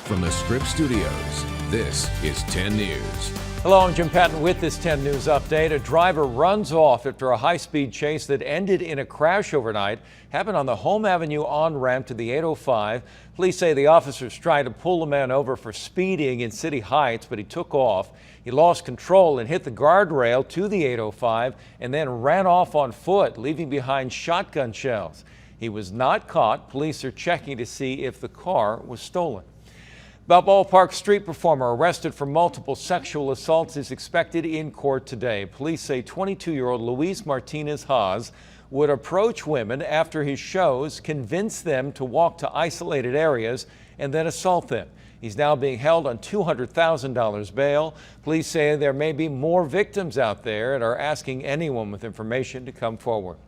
From the Scripps Studios, this is 10 News. Hello, I'm Jim Patton with this 10 News update. A driver runs off after a high-speed chase that ended in a crash overnight. Happened on the Home Avenue on-ramp to the 805. Police say the officers tried to pull the man over for speeding in City Heights, but he took off. He lost control and hit the guardrail to the 805 and then ran off on foot, leaving behind shotgun shells. He was not caught. Police are checking to see if the car was stolen. Balboa Park street performer arrested for multiple sexual assaults is expected in court today. Police say 22-year-old Luis Martinez Haas would approach women after his shows, convince them to walk to isolated areas, and then assault them. He's now being held on $200,000 bail. Police say there may be more victims out there and are asking anyone with information to come forward.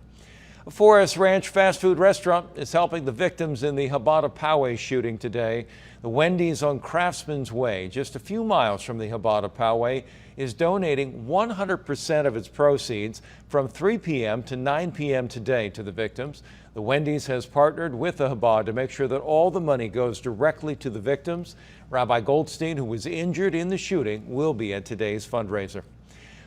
A Forest Ranch fast food restaurant is helping the victims in the Habada Poway shooting today. The Wendy's on Craftsman's Way, just a few miles from the Habada Poway, is donating 100% of its proceeds from 3 p.m. to 9 p.m. today to the victims. The Wendy's has partnered with the Habada to make sure that all the money goes directly to the victims. Rabbi Goldstein, who was injured in the shooting, will be at today's fundraiser.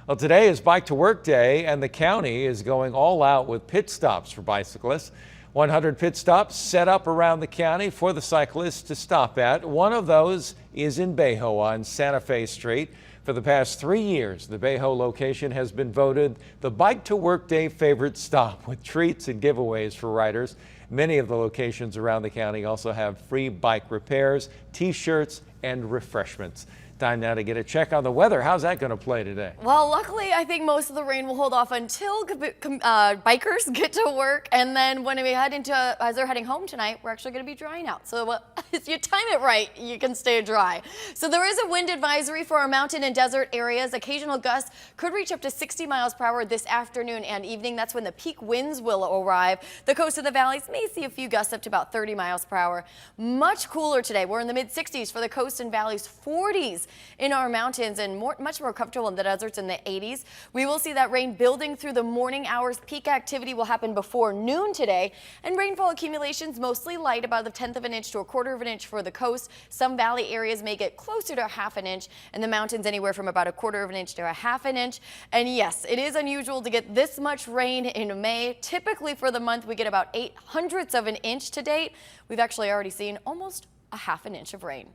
Well, today is Bike to Work Day, and the county is going all out with pit stops for bicyclists. 100 pit stops set up around the county for the cyclists to stop at. One of those is in Bejo on Santa Fe Street. For the past 3 years, the Bejo location has been voted the Bike to Work Day favorite stop, with treats and giveaways for riders. Many of the locations around the county also have free bike repairs, t-shirts, and refreshments. Time now to get a check on the weather. How's that going to play today? Well, luckily, I think most of the rain will hold off until bikers get to work. And then when we head into, as they're heading home tonight, we're actually going to be drying out. So if you time it right, you can stay dry. So there is a wind advisory for our mountain and desert areas. Occasional gusts could reach up to 60 miles per hour this afternoon and evening. That's when the peak winds will arrive. The coast of the valleys may see a few gusts up to about 30 miles per hour. Much cooler today. We're in the mid-60s for the coast and valleys, 40s in our mountains, and much more comfortable in the deserts in the 80s. We will see that rain building through the morning hours. Peak activity will happen before noon today, and rainfall accumulations mostly light, about 1/10 of an inch to 1/4 of an inch for the coast. Some valley areas may get closer to 1/2 an inch, and the mountains anywhere from about 1/4 of an inch to 1/2 an inch. And yes, it is unusual to get this much rain in May. Typically for the month, we get about 0.08 of an inch to date. We've actually already seen almost 1/2 an inch of rain.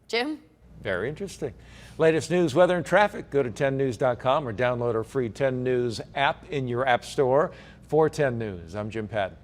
Jim? Very interesting. Latest news, weather, and traffic. Go to 10news.com or download our free 10 News app in your app store. For 10 News, I'm Jim Patton.